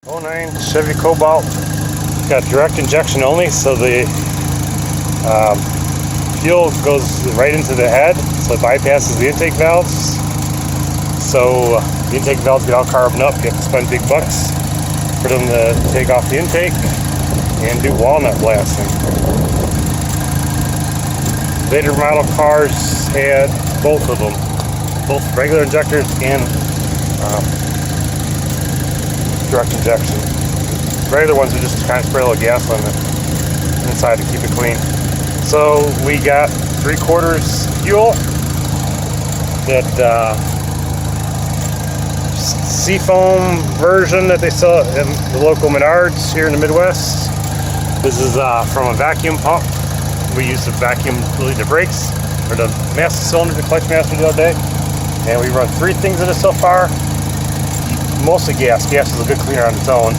09 Chevy Cobalt. Got direct injection only, so the fuel goes right into the head, so it bypasses the intake valves. So the intake valves get all carboned up. You have to spend big bucks for them to take off the intake and do walnut blasting. Later model cars had both of them, both regular injectors and direct injection. Regular ones are just kind of spray a little gas on the inside to keep it clean. So we got 3/4 fuel, that seafoam version that they sell in the local Menards here in the Midwest. This is from a vacuum pump. We use the vacuum to lead the brakes, or the master cylinder, the clutch master the other day. And we run 3 things in it so far. Mostly gas. Gas is a good cleaner on its own.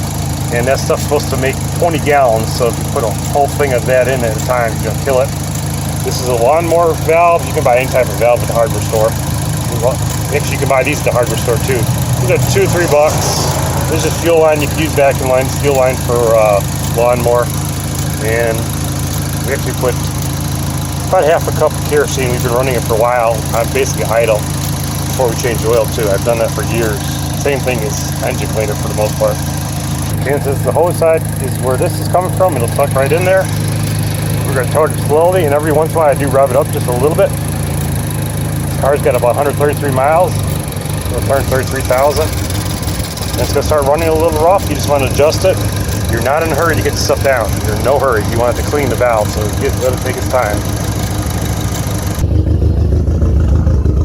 And that stuff's supposed to make 20 gallons, so if you put a whole thing of that in at a time, you're gonna kill it. This is a lawnmower valve. You can buy any type of valve at the hardware store. Actually, you can buy these at the hardware store too. These are $2 or $3. This is a fuel line. You can use vacuum lines, fuel line for lawnmower. And we actually put about half a cup of kerosene. We've been running it for a while. I'm basically idle before we change the oil too. I've done that for years. Same thing as engine cleaner for the most part. And since the hose side is where this is coming from, it'll tuck right in there. We're going to tow it slowly, and every once in a while I do rev it up just a little bit. This car's got about 133 miles. It'll turn 33,000. And it's going to start running a little rough. You just want to adjust it. You're not in a hurry to get the stuff down. You're in no hurry. You want it to clean the valve, so let it take its time.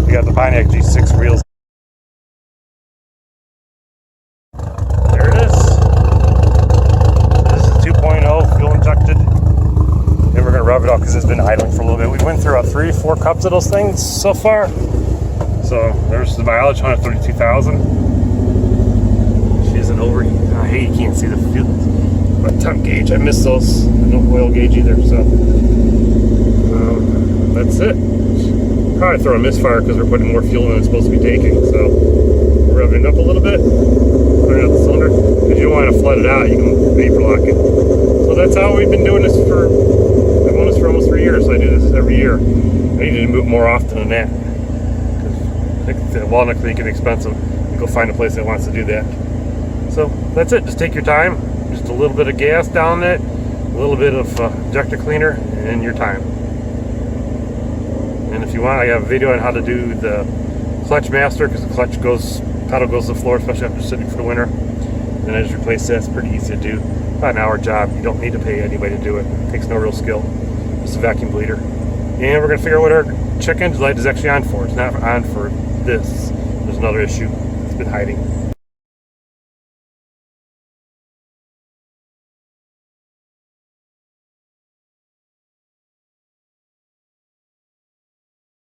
We got the Pontiac G6 wheels. There it is. This is 2.0 fuel injected. And we're going to rev it up because it's been idling for a little bit. We went through about 3 or 4 cups of those things so far. So there's the mileage, 132,000. She isn't over. I hate you can't see the fuel. My temp gauge, I miss those. No oil gauge either, so that's it. Probably throw a misfire because we're putting more fuel than it's supposed to be taking. So we're revving it up a little bit, clearing out the cylinder. If you don't want to flood it out, you can vapor lock it. So that's how we've been doing this for, I've done this for almost 3 years. So I do this every year. I need to move more often than that, because the walnut can get expensive. You go find a place that wants to do that. So that's it. Just take your time. Just a little bit of gas down it, a little bit of injector cleaner, and your time. And if you want, I have a video on how to do the clutch master, because the clutch pedal goes to the floor, especially after sitting for the winter. And I just replace that. It's pretty easy to do. About an hour job. You don't need to pay anybody to do it. It takes no real skill. Just a vacuum bleeder. And we're going to figure out what our check engine light is actually on for. It's not on for this. There's another issue. It's been hiding.